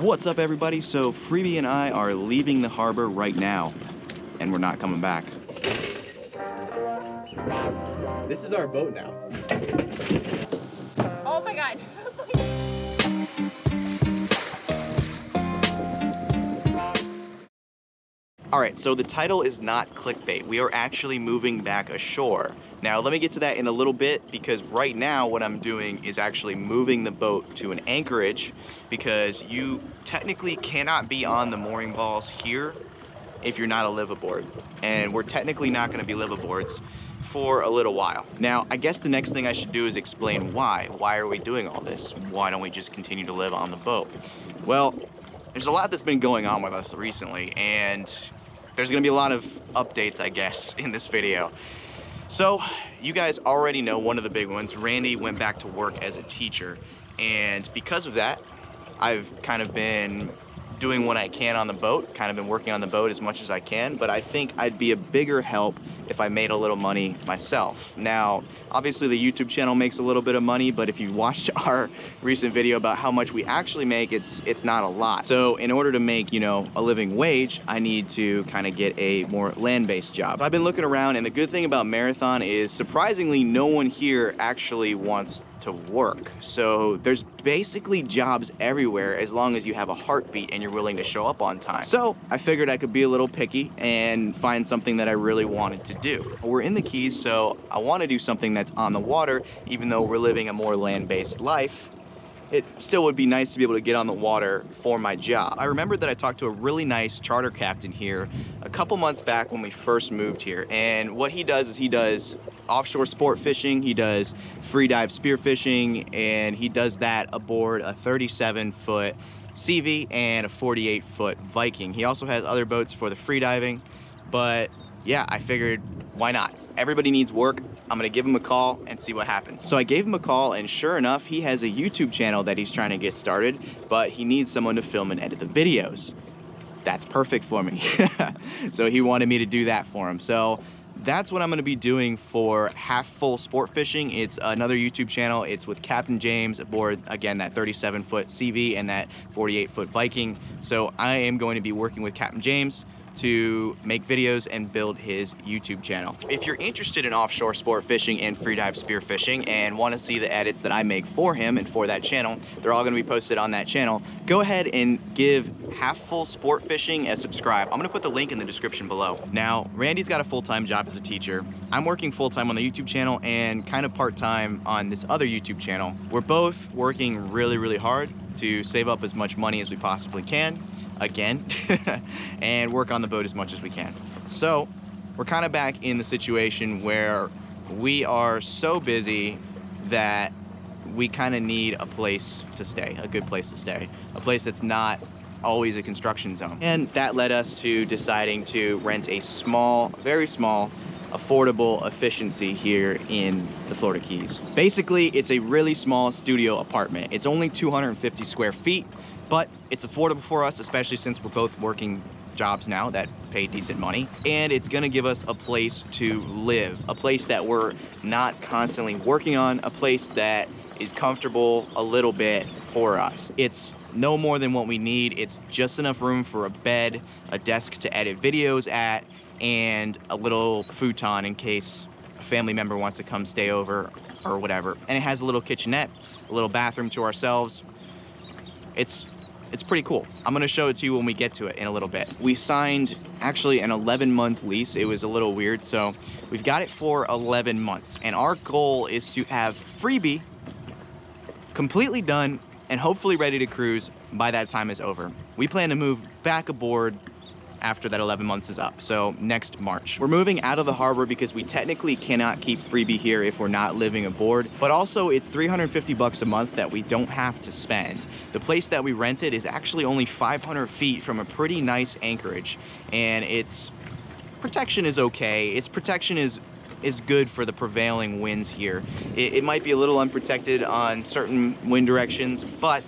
What's up, everybody? So Freebie and I are leaving the harbor right now, and we're not coming back. This is our boat now. Oh my god. Alright, so the title is not clickbait. We are actually moving back ashore. Now, let me get to that in a little bit, because right now what I'm doing is actually moving the boat to an anchorage, because you technically cannot be on the mooring balls here if you're not a liveaboard. And we're technically not going to be liveaboards for a little while. Now, I guess the next thing I should do is explain why. Why are we doing all this? Why don't we just continue to live on the boat? Well, there's a lot that's been going on with us recently, and there's gonna be a lot of updates, I guess, in this video. So, you guys already know one of the big ones. Randy went back to work as a teacher, and because of that, I've kind of been doing what I can on the boat, kind of been working on the boat as much as I can, but I think I'd be a bigger help if I made a little money myself. Now, obviously the YouTube channel makes a little bit of money, but if you watched our recent video about how much we actually make, it's not a lot. So in order to make, you know, a living wage, I need to kind of get a more land-based job. So I've been looking around, and the good thing about Marathon is surprisingly no one here actually wants to work. So there's basically jobs everywhere as long as you have a heartbeat and you're willing to show up on time. So I figured I could be a little picky and find something that I really wanted to do. We're in the Keys, so I want to do something that's on the water. Even though we're living a more land-based life, it still would be nice to be able to get on the water for my job. I remember that I talked to a really nice charter captain here a couple months back when we first moved here, and what he does is he does offshore sport fishing, he does free dive spear fishing, and he does that aboard a 37-foot CV and a 48-foot Viking. He also has other boats for the free diving, but yeah, I figured why not? Everybody needs work. I'm gonna give him a call and see what happens. So I gave him a call, and sure enough, he has a YouTube channel that he's trying to get started, but he needs someone to film and edit the videos. That's perfect for me. So he wanted me to do that for him. So that's what I'm gonna be doing for Half Full Sportfishing. It's another YouTube channel. It's with Captain James aboard, again, that 37-foot CV and that 48-foot Viking. So I am going to be working with Captain James to make videos and build his YouTube channel. If you're interested in offshore sport fishing and freedive spear fishing and want to see the edits that I make for him and for that channel, they're all going to be posted on that channel. Go ahead and give Half Full Sportfishing a subscribe. I'm going to put the link in the description below. Now, Randy's got a full-time job as a teacher. I'm working full-time on the YouTube channel and kind of part-time on this other YouTube channel. We're both working really, really hard to save up as much money as we possibly can, again, and work on the boat as much as we can. So we're kind of back in the situation where we are so busy that we kind of need a place to stay, a good place to stay, a place that's not always a construction zone. And that led us to deciding to rent a small, very small, affordable efficiency here in the Florida Keys. Basically, it's a really small studio apartment. It's only 250 square feet, but it's affordable for us, especially since we're both working jobs now that pay decent money. And it's gonna give us a place to live, a place that we're not constantly working on, a place that is comfortable a little bit for us. It's no more than what we need. It's just enough room for a bed, a desk to edit videos at, and a little futon in case a family member wants to come stay over or whatever. And it has a little kitchenette, a little bathroom to ourselves. It's pretty cool. I'm gonna show it to you when we get to it in a little bit. We signed actually an 11-month lease. It was a little weird, so we've got it for 11 months. And our goal is to have Freebie completely done and hopefully ready to cruise by that time is over. We plan to move back aboard after that 11 months is up, so next March. We're moving out of the harbor because we technically cannot keep Freebie here if we're not living aboard, but also it's 350 bucks a month that we don't have to spend. The place that we rented is actually only 500 feet from a pretty nice anchorage, and its protection is okay. Its protection is good for the prevailing winds here. It might be a little unprotected on certain wind directions, but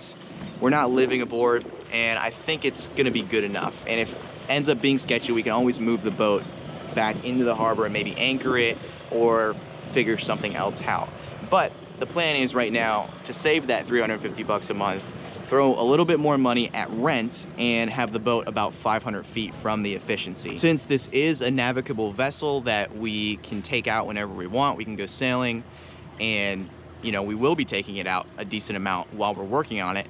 we're not living aboard, and I think it's gonna be good enough. And if ends up being sketchy, we can always move the boat back into the harbor and maybe anchor it or figure something else out. But the plan is right now to save that 350 bucks a month, throw a little bit more money at rent, and have the boat about 500 feet from the efficiency. Since this is a navigable vessel that we can take out whenever we want, we can go sailing, and you know, we will be taking it out a decent amount while we're working on it.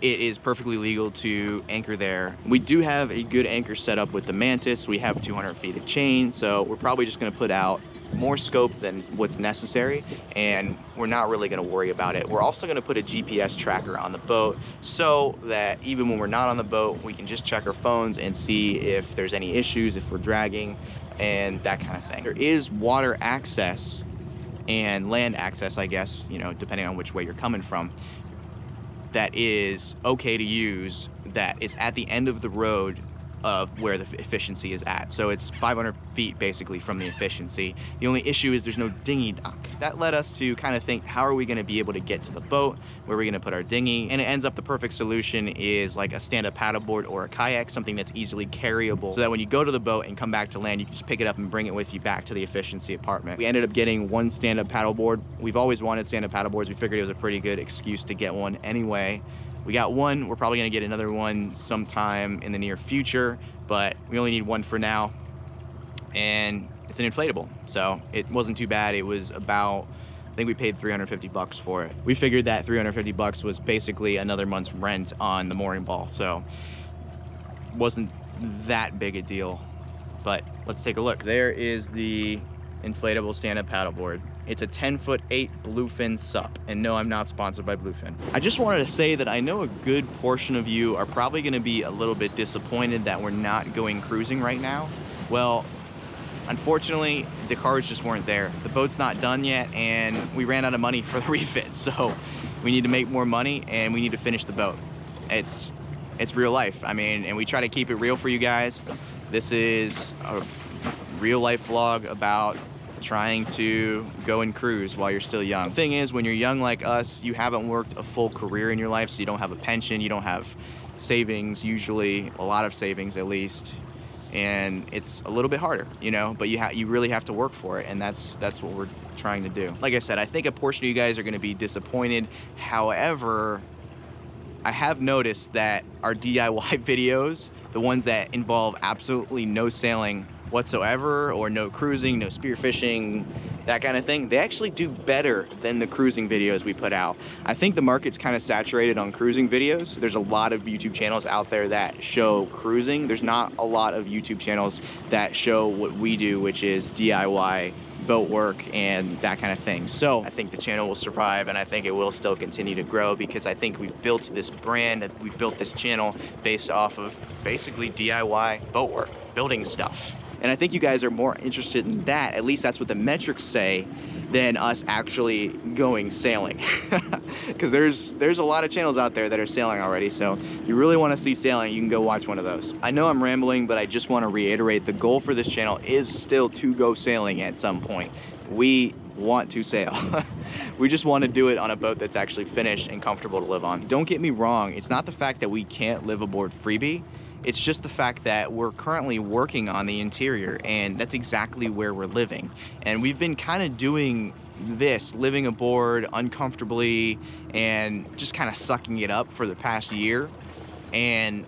It is perfectly legal to anchor there. We do have a good anchor set up with the Mantis. We have 200 feet of chain, so we're probably just gonna put out more scope than what's necessary, and we're not really gonna worry about it. We're also gonna put a GPS tracker on the boat so that even when we're not on the boat, we can just check our phones and see if there's any issues, if we're dragging, and that kind of thing. There is water access and land access, I guess, you know, depending on which way you're coming from, that is okay to use, that is at the end of the road of where the efficiency is at. So it's 500 feet basically from the efficiency. The only issue is there's no dinghy dock. That led us to kind of think, how are we gonna be able to get to the boat? Where are we gonna put our dinghy? And it ends up the perfect solution is like a stand-up paddleboard or a kayak, something that's easily carryable, so that when you go to the boat and come back to land, you can just pick it up and bring it with you back to the efficiency apartment. We ended up getting one stand-up paddleboard. We've always wanted stand-up paddleboards. We figured it was a pretty good excuse to get one anyway. We got one. We're probably gonna get another one sometime in the near future, but we only need one for now. And it's an inflatable, so it wasn't too bad. It was about, I think we paid 350 bucks for it. We figured that 350 bucks was basically another month's rent on the mooring ball, so it wasn't that big a deal. But let's take a look. There is the inflatable stand-up paddleboard. It's a 10'8" bluefin sup, and no, I'm not sponsored by Bluefin. I just wanted to say that I know a good portion of you are probably gonna be a little bit disappointed that we're not going cruising right now. Well, unfortunately, the cards just weren't there. The boat's not done yet, and we ran out of money for the refit, so we need to make more money, and we need to finish the boat. It's real life. I mean, and we try to keep it real for you guys. This is a real life vlog about trying to go and cruise while you're still young. The thing is, when you're young like us, you haven't worked a full career in your life, so you don't have a pension, you don't have savings, usually a lot of savings at least, and it's a little bit harder, you know, but you really have to work for it, and that's what we're trying to do. Like I said, I think a portion of you guys are going to be disappointed. However, I have noticed that our DIY videos, the ones that involve absolutely no sailing whatsoever, or no cruising, no spearfishing, that kind of thing, they actually do better than the cruising videos we put out. I think the market's kind of saturated on cruising videos. There's a lot of YouTube channels out there that show cruising. There's not a lot of YouTube channels that show what we do, which is DIY boat work and that kind of thing. So I think the channel will survive, and I think it will still continue to grow, because I think we've built this brand, we've built this channel based off of basically DIY boat work, building stuff. And I think you guys are more interested in that, at least that's what the metrics say, than us actually going sailing. Because there's a lot of channels out there that are sailing already, so if you really want to see sailing, you can go watch one of those. I know I'm rambling, but I just want to reiterate, the goal for this channel is still to go sailing at some point. We want to sail. We just want to do it on a boat that's actually finished and comfortable to live on. Don't get me wrong, it's not the fact that we can't live aboard Freebie. It's just the fact that we're currently working on the interior, and that's exactly where we're living. And we've been kind of doing this, living aboard uncomfortably and just kind of sucking it up for the past year. And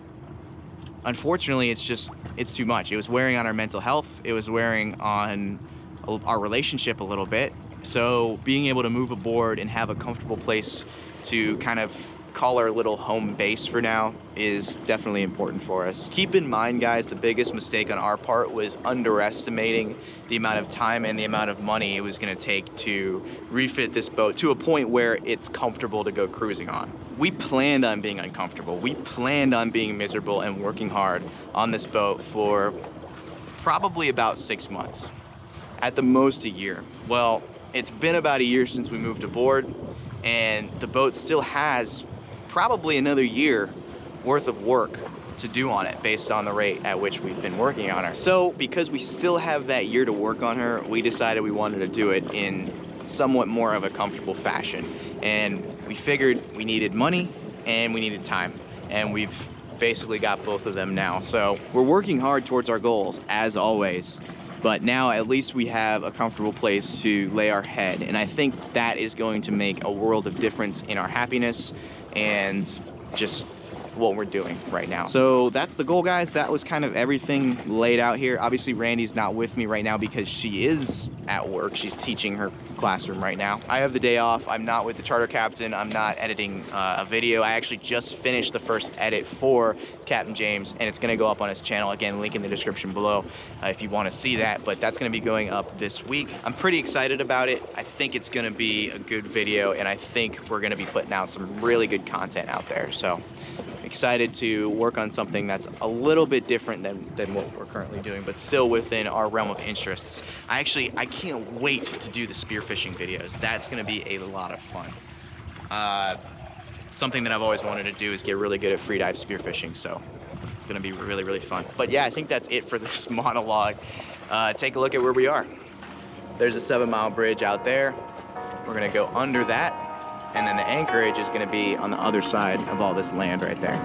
unfortunately, it's too much. It was wearing on our mental health. It was wearing on our relationship a little bit. So being able to move aboard and have a comfortable place to kind of call our little home base for now is definitely important for us. Keep in mind, guys, the biggest mistake on our part was underestimating the amount of time and the amount of money it was going to take to refit this boat to a point where it's comfortable to go cruising on. We planned on being uncomfortable. We planned on being miserable and working hard on this boat for probably about 6 months, at the most a year. Well, it's been about a year since we moved aboard, and the boat still has probably another year worth of work to do on it based on the rate at which we've been working on her. So because we still have that year to work on her, we decided we wanted to do it in somewhat more of a comfortable fashion. And we figured we needed money and we needed time, and we've basically got both of them now. So we're working hard towards our goals, as always. But now at least we have a comfortable place to lay our head, and I think that is going to make a world of difference in our happiness and just what we're doing right now. So that's the goal, guys. That was kind of everything laid out here. Obviously Randy's not with me right now because she is at work. She's teaching her classroom right now. I have the day off. I'm not with the charter captain. I'm not editing a video. I actually just finished the first edit for Captain James, and it's going to go up on his channel. Again, link in the description below if you want to see that, but that's going to be going up this week. I'm pretty excited about it. I think it's going to be a good video, and I think we're going to be putting out some really good content out there. So excited to work on something that's a little bit different than what we're currently doing, but still within our realm of interests. I can't wait to do the spearfishing videos. That's going to be a lot of fun. Something that I've always wanted to do is get really good at freedive spearfishing, so it's going to be really, really fun. But yeah, I think that's it for this monologue. Take a look at where we are. There's a 7-mile bridge out there. We're going to go under that, and then the anchorage is going to be on the other side of all this land right there.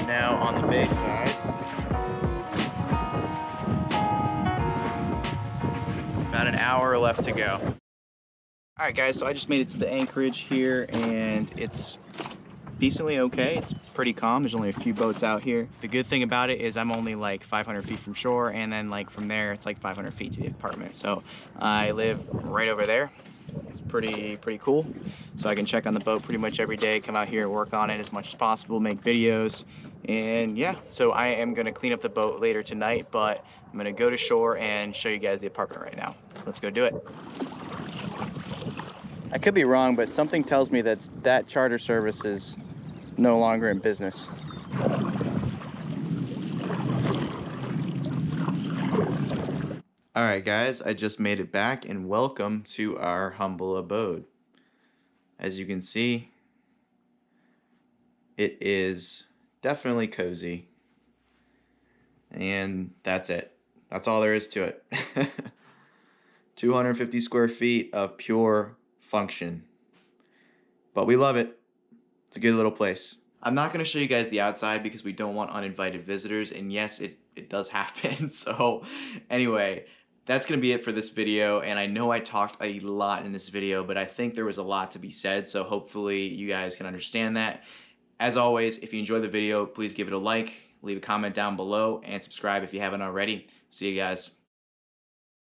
Now on the bay side. About an hour left to go. All right, guys, so I just made it to the anchorage here, and it's decently okay. It's pretty calm. There's only a few boats out here. The good thing about it is I'm only like 500 feet from shore, and then like from there it's like 500 feet to the apartment. So I live right over there. It's pretty cool. So I can check on the boat pretty much every day, come out here, work on it as much as possible, make videos. And yeah, so I am gonna clean up the boat later tonight, but I'm gonna go to shore and show you guys the apartment right now. Let's go do it. I could be wrong, but something tells me that that charter service is no longer in business. All right, guys, I just made it back, and welcome to our humble abode. As you can see, it is definitely cozy, and that's it. That's all there is to it. 250 square feet of pure function, but we love it. It's a good little place. I'm not going to show you guys the outside because we don't want uninvited visitors, and yes, it does happen. So anyway, that's going to be it for this video, and I know I talked a lot in this video, but I think there was a lot to be said, so hopefully you guys can understand that. As always, if you enjoyed the video, please give it a like, leave a comment down below, and subscribe if you haven't already. See you guys.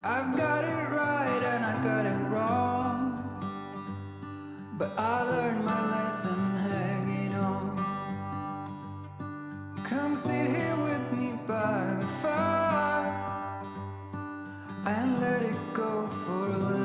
I've got it right and I got it wrong, but I learned my lesson hanging on. Come sit here with me by the fire and let it go for a little.